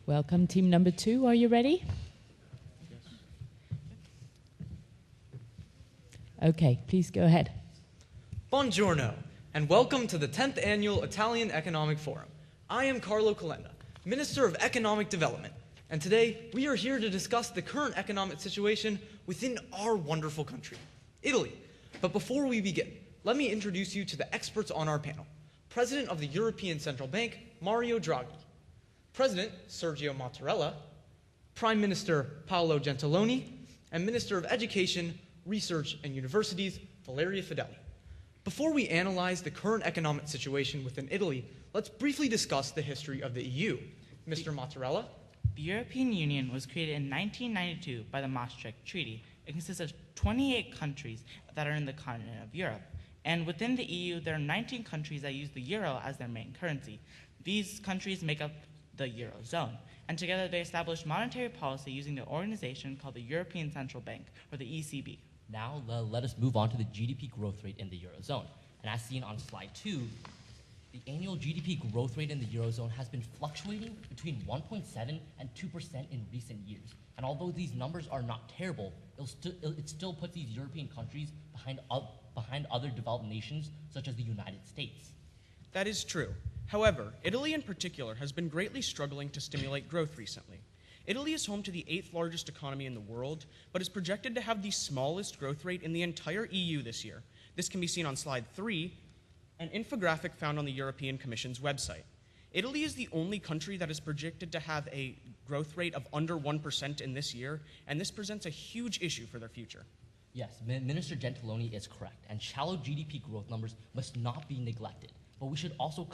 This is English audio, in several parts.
Welcome, team number 2. Are you ready? Okay, please go ahead. Buongiorno, and welcome to the 10th Annual Italian Economic Forum. I am Carlo Calenda, Minister of Economic Development, and today we are here to discuss the current economic situation within our wonderful country, Italy. But before we begin, let me introduce you to the experts on our panel. President of the European Central Bank, Mario Draghi. President Sergio Mattarella, Prime Minister Paolo Gentiloni, and Minister of Education, Research and Universities, Valeria Fedeli. Before we analyze the current economic situation within Italy, let's briefly discuss the history of the EU. Mr. Mattarella? The European Union was created in 1992 by the Maastricht Treaty. It consists of 28 countries that are in the continent of Europe. And within the EU, there are 19 countries that use the euro as their main currency. These countries make up the Eurozone, and together they established monetary policy using the organization called the European Central Bank, or the ECB. Now let us move on to the GDP growth rate in the Eurozone. And as seen on slide 2, the annual GDP growth rate in the Eurozone has been fluctuating between 1.7 and 2% in recent years. And although these numbers are not terrible, it still puts these European countries behind other developed nations, such as the United States. That is true. However, Italy in particular has been greatly struggling to stimulate growth recently. Italy is home to the 8th largest economy in the world, but is projected to have the smallest growth rate in the entire EU this year. This can be seen on slide 3, an infographic found on the European Commission's website. Italy is the only country that is projected to have a growth rate of under 1% in this year, and this presents a huge issue for their future. Yes, Minister Gentiloni is correct, and shallow GDP growth numbers must not be neglected. But we should also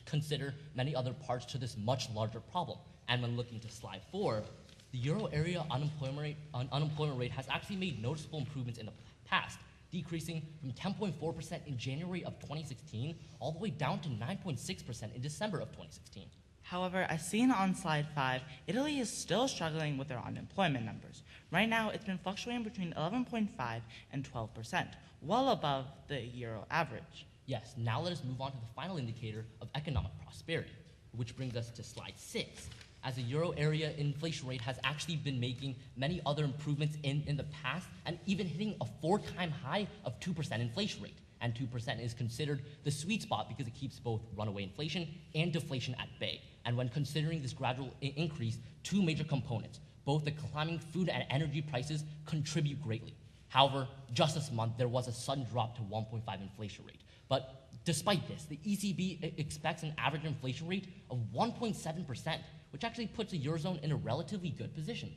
consider many other parts to this much larger problem. And when looking to slide 4, the euro area unemployment rate has actually made noticeable improvements in the past, decreasing from 10.4% in January of 2016 all the way down to 9.6% in December of 2016. However, as seen on slide 5, Italy is still struggling with their unemployment numbers. Right now, it's been fluctuating between 11.5 and 12%, well above the euro average. Yes, now let us move on to the final indicator of economic prosperity, which brings us to slide 6. As the euro area inflation rate has actually been making many other improvements in the past and even hitting a 4-time high of 2% inflation rate. And 2% is considered the sweet spot because it keeps both runaway inflation and deflation at bay. And when considering this gradual increase, 2 major components, both the climbing food and energy prices, contribute greatly. However, just this month, there was a sudden drop to 1.5 inflation rate. But despite this, the ECB expects an average inflation rate of 1.7%, which actually puts the Eurozone in a relatively good position.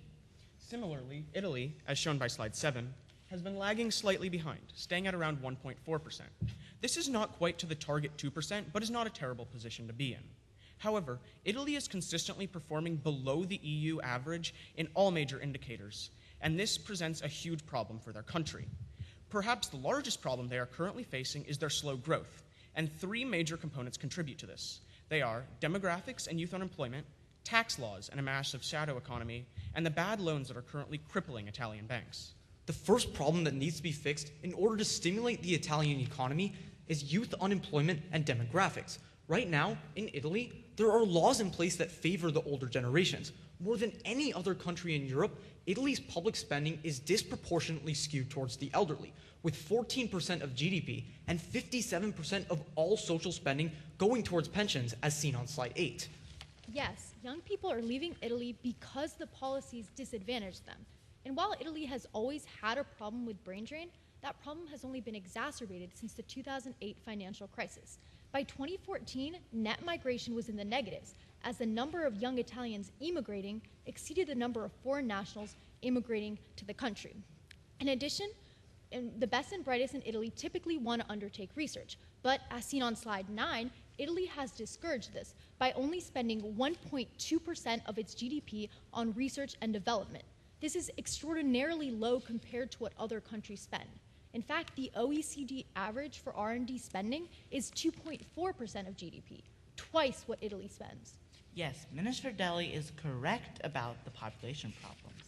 Similarly, Italy, as shown by slide 7, has been lagging slightly behind, staying at around 1.4%. This is not quite to the target 2%, but is not a terrible position to be in. However, Italy is consistently performing below the EU average in all major indicators, and this presents a huge problem for their country. Perhaps the largest problem they are currently facing is their slow growth, and 3 major components contribute to this. They are demographics and youth unemployment, tax laws and a massive shadow economy, and the bad loans that are currently crippling Italian banks. The first problem that needs to be fixed in order to stimulate the Italian economy is youth unemployment and demographics. Right now, in Italy, there are laws in place that favor the older generations. More than any other country in Europe, Italy's public spending is disproportionately skewed towards the elderly, with 14% of GDP and 57% of all social spending going towards pensions, as seen on slide 8. Yes, young people are leaving Italy because the policies disadvantage them. And while Italy has always had a problem with brain drain, that problem has only been exacerbated since the 2008 financial crisis. By 2014, net migration was in the negatives, as the number of young Italians immigrating exceeded the number of foreign nationals immigrating to the country. In addition, the best and brightest in Italy typically want to undertake research, but as seen on slide 9, Italy has discouraged this by only spending 1.2% of its GDP on research and development. This is extraordinarily low compared to what other countries spend. In fact, the OECD average for R&D spending is 2.4% of GDP, twice what Italy spends. Yes, Minister Deli is correct about the population problems.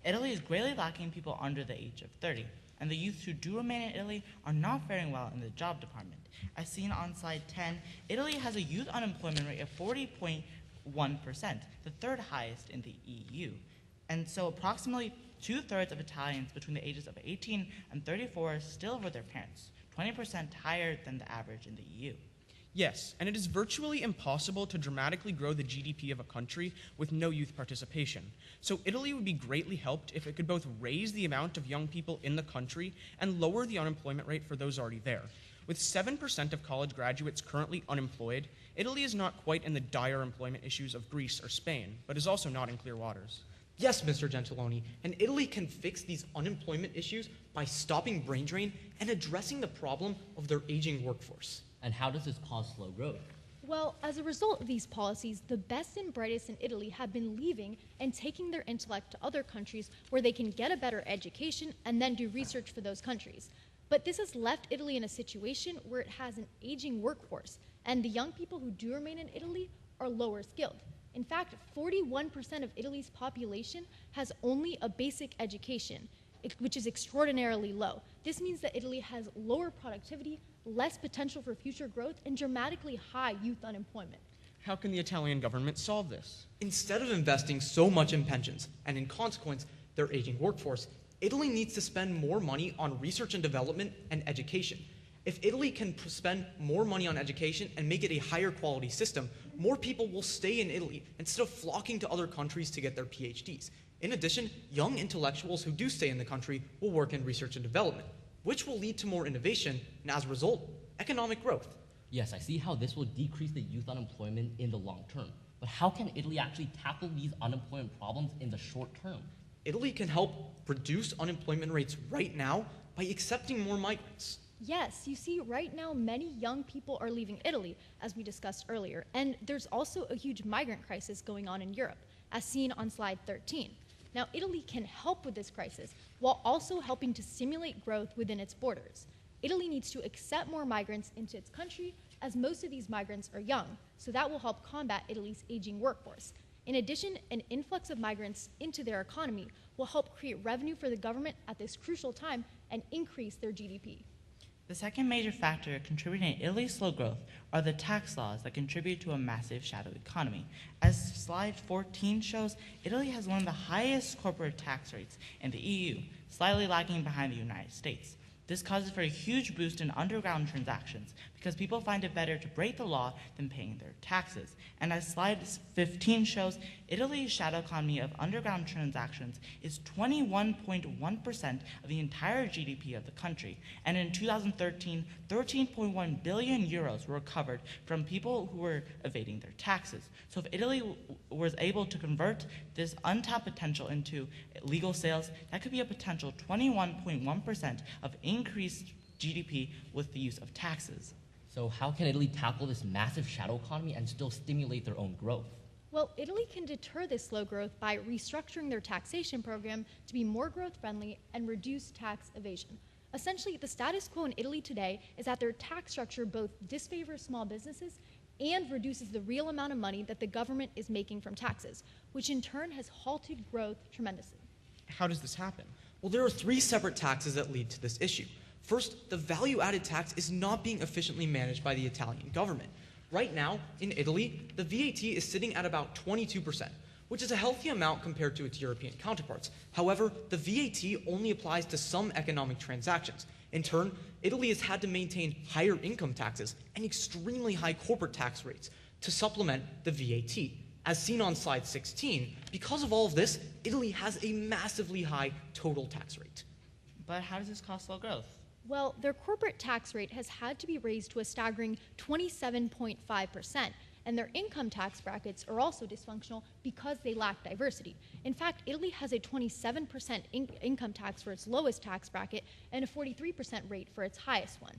Italy is greatly lacking people under the age of 30. and the youth who do remain in Italy are not faring well in the job department. As seen on slide 10, Italy has a youth unemployment rate of 40.1%, the third highest in the EU. And so approximately 2/3 of Italians between the ages of 18 and 34 still live with their parents, 20% higher than the average in the EU. Yes, and it is virtually impossible to dramatically grow the GDP of a country with no youth participation. So Italy would be greatly helped if it could both raise the amount of young people in the country and lower the unemployment rate for those already there. With 7% of college graduates currently unemployed, Italy is not quite in the dire employment issues of Greece or Spain, but is also not in clear waters. Yes, Mr. Gentiloni, and Italy can fix these unemployment issues by stopping brain drain and addressing the problem of their aging workforce. And how does this cause slow growth? Well, as a result of these policies, the best and brightest in Italy have been leaving and taking their intellect to other countries where they can get a better education and then do research for those countries. But this has left Italy in a situation where it has an aging workforce, and the young people who do remain in Italy are lower skilled. In fact, 41% of Italy's population has only a basic education, which is extraordinarily low. This means that Italy has lower productivity, less potential for future growth, and dramatically high youth unemployment. How can the Italian government solve this? Instead of investing so much in pensions, and in consequence, their aging workforce, Italy needs to spend more money on research and development and education. If Italy can spend more money on education and make it a higher quality system, more people will stay in Italy instead of flocking to other countries to get their PhDs. In addition, young intellectuals who do stay in the country will work in research and development, which will lead to more innovation and, as a result, economic growth. Yes, I see how this will decrease the youth unemployment in the long term. But how can Italy actually tackle these unemployment problems in the short term? Italy can help reduce unemployment rates right now by accepting more migrants. Yes, you see, right now many young people are leaving Italy, as we discussed earlier, and there's also a huge migrant crisis going on in Europe, as seen on slide 13. Now, Italy can help with this crisis while also helping to stimulate growth within its borders. Italy needs to accept more migrants into its country, as most of these migrants are young, so that will help combat Italy's aging workforce. In addition, an influx of migrants into their economy will help create revenue for the government at this crucial time and increase their GDP. The second major factor contributing to Italy's slow growth are the tax laws that contribute to a massive shadow economy. As slide 14 shows, Italy has one of the highest corporate tax rates in the EU, slightly lagging behind the United States. This causes for a huge boost in underground transactions because people find it better to break the law than paying their taxes. And as slide 15 shows, Italy's shadow economy of underground transactions is 21.1% of the entire GDP of the country. And in 2013, 13.1 billion euros were recovered from people who were evading their taxes. So if Italy was able to convert this untapped potential into legal sales, that could be a potential 21.1% of increased GDP with the use of taxes. So how can Italy tackle this massive shadow economy and still stimulate their own growth? Well, Italy can deter this slow growth by restructuring their taxation program to be more growth-friendly and reduce tax evasion. Essentially, the status quo in Italy today is that their tax structure both disfavors small businesses and reduces the real amount of money that the government is making from taxes, which in turn has halted growth tremendously. How does this happen? Well, there are three separate taxes that lead to this issue. First, the value-added tax is not being efficiently managed by the Italian government. Right now, in Italy, the VAT is sitting at about 22%, which is a healthy amount compared to its European counterparts. However, the VAT only applies to some economic transactions. In turn, Italy has had to maintain higher income taxes and extremely high corporate tax rates to supplement the VAT. As seen on slide 16, because of all of this, Italy has a massively high total tax rate. But how does this cause slow growth? Well, their corporate tax rate has had to be raised to a staggering 27.5%, and their income tax brackets are also dysfunctional because they lack diversity. In fact, Italy has a 27% income tax for its lowest tax bracket and a 43% rate for its highest one.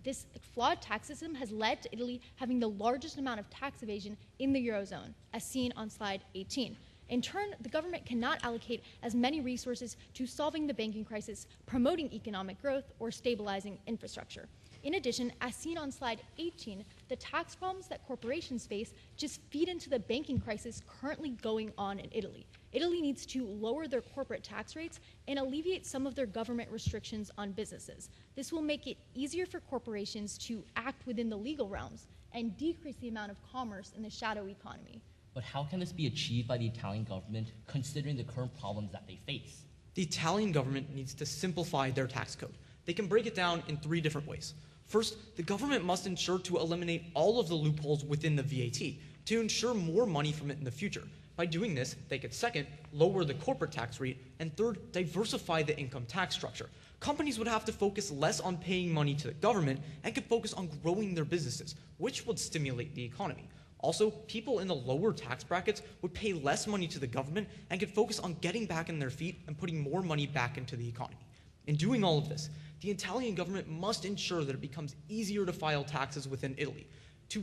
This flawed tax system has led to Italy having the largest amount of tax evasion in the Eurozone, as seen on slide 18. In turn, the government cannot allocate as many resources to solving the banking crisis, promoting economic growth, or stabilizing infrastructure. In addition, as seen on slide 18, the tax problems that corporations face just feed into the banking crisis currently going on in Italy. Italy needs to lower their corporate tax rates and alleviate some of their government restrictions on businesses. This will make it easier for corporations to act within the legal realms and decrease the amount of commerce in the shadow economy. But how can this be achieved by the Italian government considering the current problems that they face? The Italian government needs to simplify their tax code. They can break it down in 3 different ways. First, the government must ensure to eliminate all of the loopholes within the VAT to ensure more money from it in the future. By doing this, they could second, lower the corporate tax rate, and third, diversify the income tax structure. Companies would have to focus less on paying money to the government and could focus on growing their businesses, which would stimulate the economy. Also, people in the lower tax brackets would pay less money to the government and could focus on getting back on their feet and putting more money back into the economy. In doing all of this, the Italian government must ensure that it becomes easier to file taxes within Italy to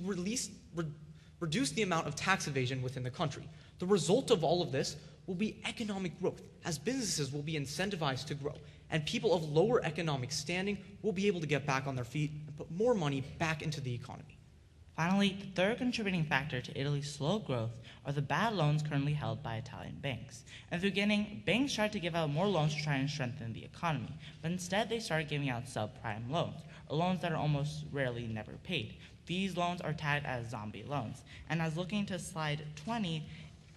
reduce the amount of tax evasion within the country. The result of all of this will be economic growth, as businesses will be incentivized to grow, and people of lower economic standing will be able to get back on their feet and put more money back into the economy. Finally, the third contributing factor to Italy's slow growth are the bad loans currently held by Italian banks. In the beginning, banks tried to give out more loans to try and strengthen the economy, but instead they started giving out subprime loans, or loans that are almost rarely never paid. These loans are tagged as zombie loans. And as looking to slide 20,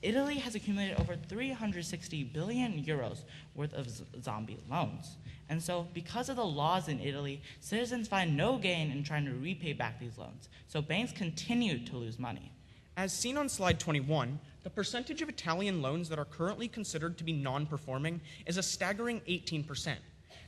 Italy has accumulated over 360 billion euros worth of zombie loans. And so, because of the laws in Italy, citizens find no gain in trying to repay back these loans. So banks continue to lose money. As seen on slide 21, the percentage of Italian loans that are currently considered to be non-performing is a staggering 18%.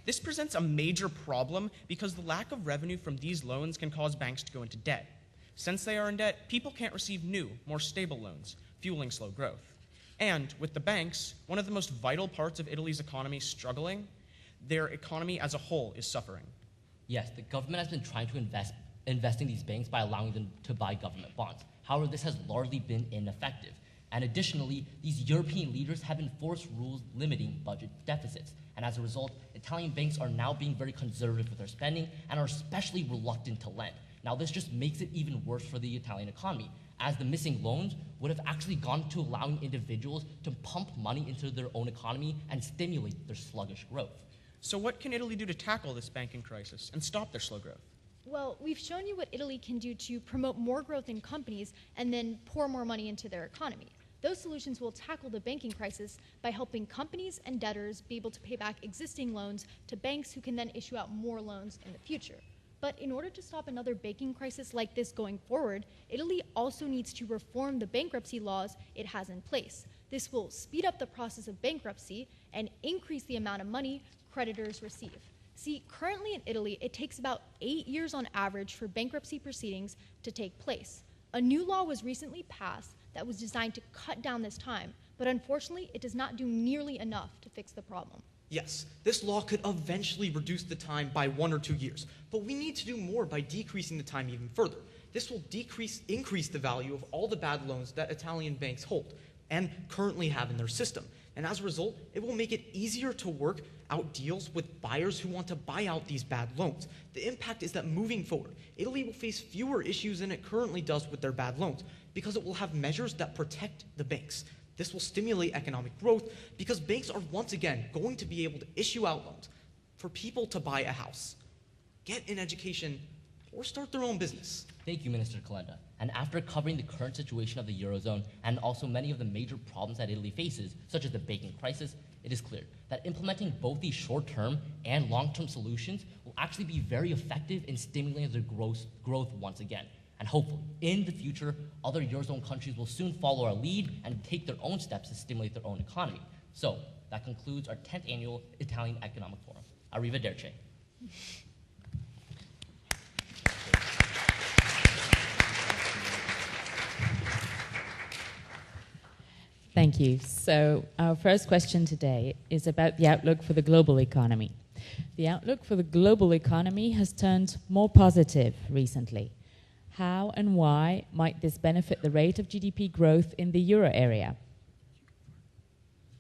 This presents a major problem because the lack of revenue from these loans can cause banks to go into debt. Since they are in debt, people can't receive new, more stable loans, fueling slow growth. And with the banks, one of the most vital parts of Italy's economy struggling, their economy as a whole is suffering. Yes, the government has been trying to invest in these banks by allowing them to buy government bonds. However, this has largely been ineffective. And additionally, these European leaders have enforced rules limiting budget deficits. And as a result, Italian banks are now being very conservative with their spending and are especially reluctant to lend. Now, this just makes it even worse for the Italian economy, as the missing loans would have actually gone to allowing individuals to pump money into their own economy and stimulate their sluggish growth. So what can Italy do to tackle this banking crisis and stop their slow growth? Well, we've shown you what Italy can do to promote more growth in companies and then pour more money into their economy. Those solutions will tackle the banking crisis by helping companies and debtors be able to pay back existing loans to banks who can then issue out more loans in the future. But in order to stop another banking crisis like this going forward, Italy also needs to reform the bankruptcy laws it has in place. This will speed up the process of bankruptcy and increase the amount of money creditors receive. See, currently in Italy, it takes about 8 years on average for bankruptcy proceedings to take place. A new law was recently passed that was designed to cut down this time, but unfortunately, it does not do nearly enough to fix the problem. Yes, this law could eventually reduce the time by 1 or 2 years, but we need to do more by decreasing the time even further. This will increase the value of all the bad loans that Italian banks hold and currently have in their system. And as a result, it will make it easier to work out deals with buyers who want to buy out these bad loans. The impact is that moving forward, Italy will face fewer issues than it currently does with their bad loans because it will have measures that protect the banks. This will stimulate economic growth because banks are once again going to be able to issue out loans for people to buy a house, get an education, or start their own business. Thank you, Minister Calenda. And after covering the current situation of the Eurozone and also many of the major problems that Italy faces, such as the banking crisis, it is clear that implementing both these short-term and long-term solutions will actually be very effective in stimulating their growth once again. And hopefully, in the future, other Eurozone countries will soon follow our lead and take their own steps to stimulate their own economy. So, that concludes our 10th Annual Italian Economic Forum. Arrivederci. Thank you. So our first question today is about the outlook for the global economy. The outlook for the global economy has turned more positive recently. How and why might this benefit the rate of GDP growth in the euro area?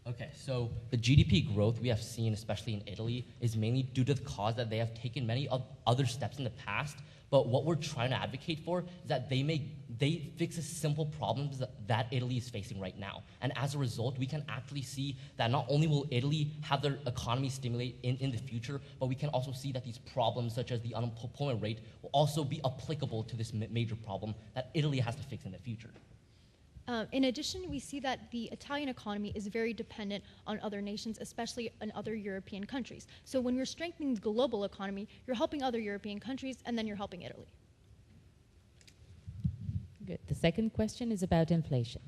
Okay, so the GDP growth we have seen, especially in Italy, is mainly due to the cause that they have taken many other steps in the past. But what we're trying to advocate for is that they fix the simple problems that Italy is facing right now. And as a result, we can actually see that not only will Italy have their economy stimulate in the future, but we can also see that these problems, such as the unemployment rate, will also be applicable to this major problem that Italy has to fix in the future. In addition, we see that the Italian economy is very dependent on other nations, especially in other European countries. So when you're strengthening the global economy, you're helping other European countries, and then you're helping Italy. Good. The second question is about inflation.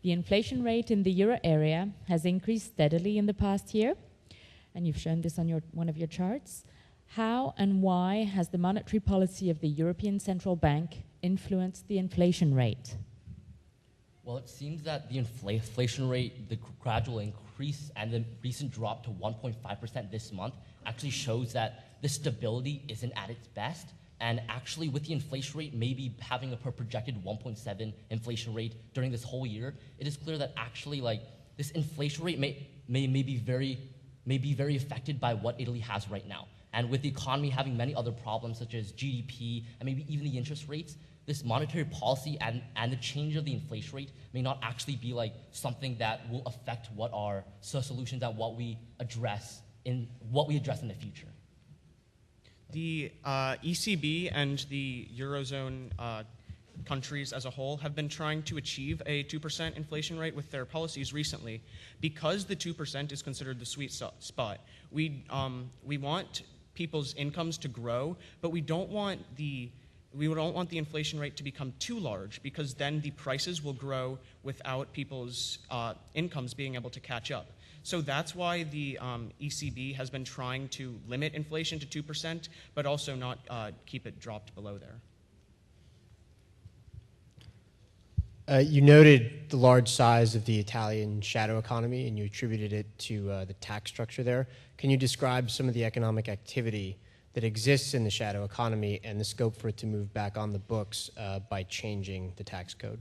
The inflation rate in the euro area has increased steadily in the past year, and you've shown this on one of your charts. How and why has the monetary policy of the European Central Bank influenced the inflation rate? Well, it seems that the inflation rate, the gradual increase, and the recent drop to 1.5% this month actually shows that the stability isn't at its best. And actually, with the inflation rate maybe having a projected 1.7 inflation rate during this whole year, it is clear that actually, this inflation rate may be very affected by what Italy has right now. And with the economy having many other problems, such as GDP and maybe even the interest rates, this monetary policy and the change of the inflation rate may not actually be something that will affect what our solutions and what we address in the future. The ECB and the Eurozone countries as a whole have been trying to achieve a 2% inflation rate with their policies recently. Because the 2% is considered the sweet spot, we want people's incomes to grow, but we don't want the inflation rate to become too large, because then the prices will grow without people's incomes being able to catch up. So that's why the ECB has been trying to limit inflation to 2%, but also not keep it dropped below there. You noted the large size of the Italian shadow economy, and you attributed it to the tax structure there. Can you describe some of the economic activity that exists in the shadow economy and the scope for it to move back on the books by changing the tax code?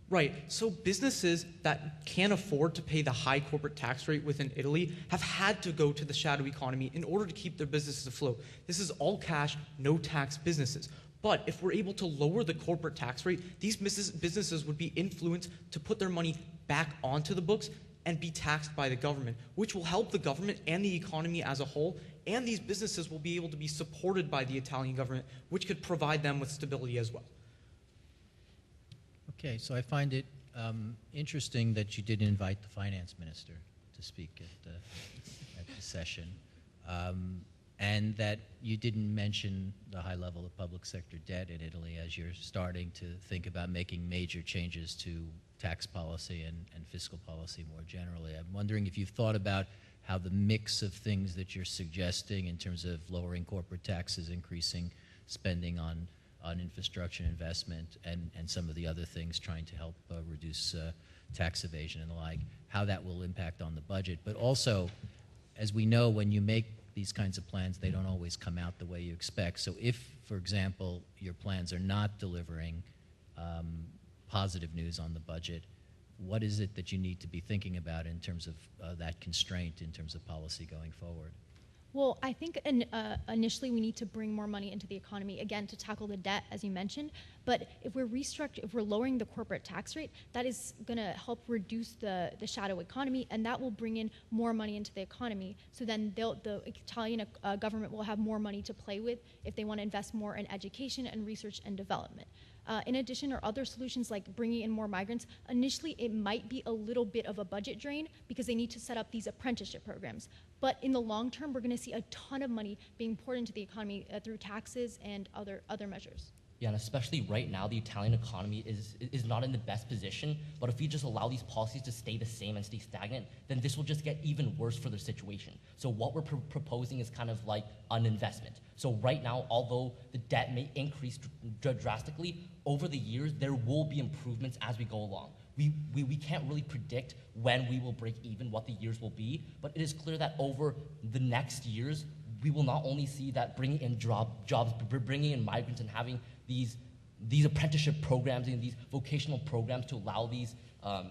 Right. So businesses that can't afford to pay the high corporate tax rate within Italy have had to go to the shadow economy in order to keep their businesses afloat. This is all cash, no tax businesses. But if we're able to lower the corporate tax rate, these businesses would be influenced to put their money back onto the books and be taxed by the government, which will help the government and the economy as a whole, and these businesses will be able to be supported by the Italian government, which could provide them with stability as well. Okay, so I find it interesting that you did invite the finance minister to speak at the session, and that you didn't mention the high level of public sector debt in Italy as you're starting to think about making major changes to tax policy and fiscal policy more generally. I'm wondering if you've thought about how the mix of things that you're suggesting in terms of lowering corporate taxes, increasing spending on infrastructure investment, and some of the other things trying to help reduce tax evasion and the like, how that will impact on the budget. But also, as we know, when you make these kinds of plans, they don't always come out the way you expect. So if, for example, your plans are not delivering positive news on the budget, what is it that you need to be thinking about in terms of that constraint in terms of policy going forward? Well, I think initially we need to bring more money into the economy, again, to tackle the debt, as you mentioned. But if we're lowering the corporate tax rate, that is going to help reduce the shadow economy, and that will bring in more money into the economy. So then the Italian government will have more money to play with if they want to invest more in education and research and development. In addition, or other solutions like bringing in more migrants, initially it might be a little bit of a budget drain because they need to set up these apprenticeship programs. But in the long term, we're going to see a ton of money being poured into the economy through taxes and other measures. Yeah, and especially right now, the Italian economy is not in the best position. But if we just allow these policies to stay the same and stay stagnant, then this will just get even worse for their situation. So what we're proposing is kind of like an investment. So right now, although the debt may increase drastically, over the years, there will be improvements as we go along. We can't really predict when we will break even, what the years will be, but it is clear that over the next years, we will not only see that bringing in jobs, bringing in migrants and having these apprenticeship programs and these vocational programs to allow these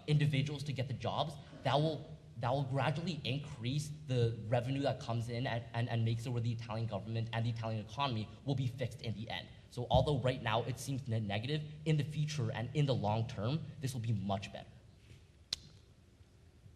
individuals to get the jobs, that will that will gradually increase the revenue that comes in and makes it where the Italian government and the Italian economy will be fixed in the end. So although right now it seems negative, in the future and in the long term, this will be much better.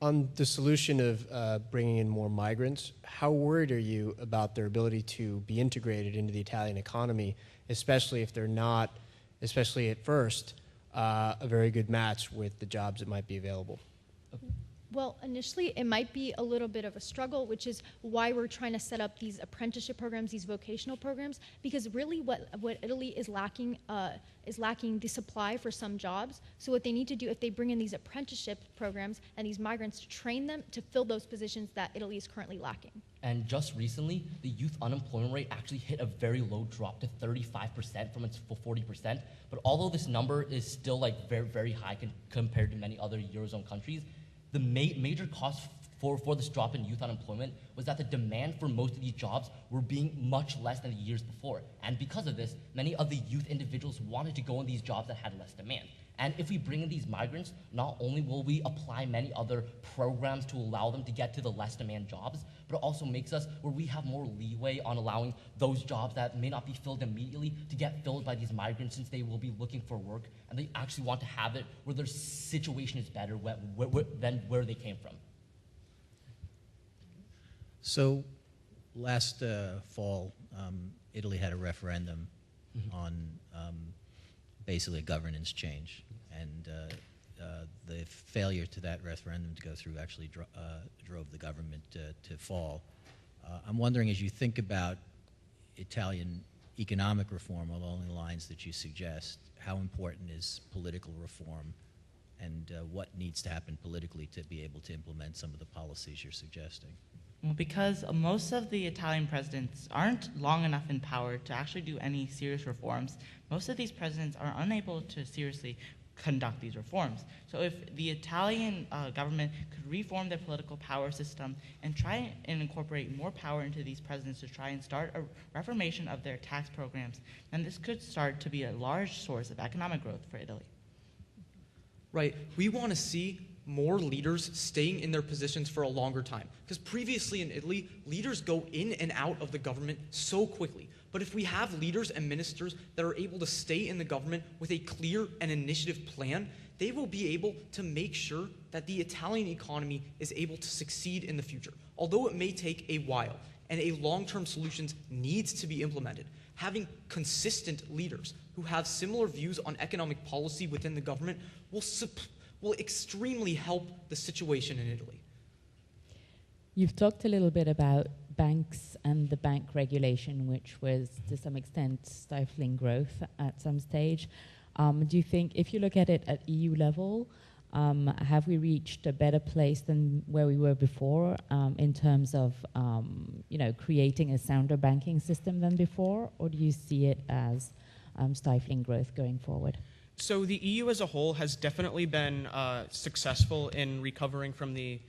On the solution of bringing in more migrants, how worried are you about their ability to be integrated into the Italian economy, especially if they're not, especially at first, a very good match with the jobs that might be available? Well, initially, it might be a little bit of a struggle, which is why we're trying to set up these apprenticeship programs, these vocational programs, because really what Italy is lacking the supply for some jobs. So what they need to do, if they bring in these apprenticeship programs and these migrants, to train them to fill those positions that Italy is currently lacking. And just recently, the youth unemployment rate actually hit a very low drop to 35% from its 40%. But although this number is still like very, very high compared to many other Eurozone countries, the major cause for this drop in youth unemployment was that the demand for most of these jobs were being much less than the years before. And because of this, many of the youth individuals wanted to go in these jobs that had less demand. And if we bring in these migrants, not only will we apply many other programs to allow them to get to the less demand jobs, but it also makes us where we have more leeway on allowing those jobs that may not be filled immediately to get filled by these migrants, since they will be looking for work and they actually want to have it where their situation is better than where they came from. So last fall, Italy had a referendum on basically a governance change, and the failure to that referendum to go through actually drove the government to fall. I'm wondering, as you think about Italian economic reform along the lines that you suggest, how important is political reform, and what needs to happen politically to be able to implement some of the policies you're suggesting? Well, because most of the Italian presidents aren't long enough in power to actually do any serious reforms, most of these presidents are unable to seriously conduct these reforms. So if the Italian government could reform their political power system and try and incorporate more power into these presidents to try and start a reformation of their tax programs, then this could start to be a large source of economic growth for Italy. Right. We want to see more leaders staying in their positions for a longer time. Because previously in Italy, leaders go in and out of the government so quickly. But if we have leaders and ministers that are able to stay in the government with a clear and initiative plan, they will be able to make sure that the Italian economy is able to succeed in the future. Although it may take a while and a long-term solutions needs to be implemented, having consistent leaders who have similar views on economic policy within the government will extremely help the situation in Italy. You've talked a little bit about banks and the bank regulation, which was to some extent stifling growth at some stage. Do you think, if you look at it at EU level, have we reached a better place than where we were before in terms of creating a sounder banking system than before, or do you see it as stifling growth going forward? So the EU as a whole has definitely been successful in recovering from the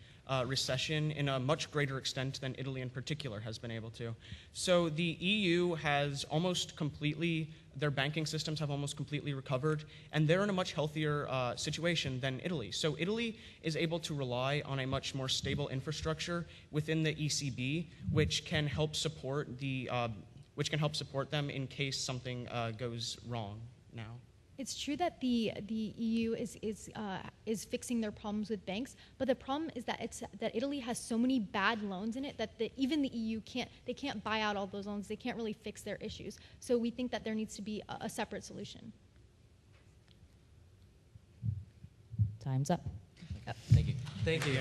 recession in a much greater extent than Italy in particular has been able to. So the EU has almost completely, their banking systems have almost completely recovered, and they're in a much healthier situation than Italy. So Italy is able to rely on a much more stable infrastructure within the ECB, which can help support them in case something goes wrong now. It's true that the EU is fixing their problems with banks, but the problem is that Italy has so many bad loans in it that even the EU can't buy out all those loans. They can't really fix their issues. So we think that there needs to be a separate solution. Time's up. Thank you. Thank you.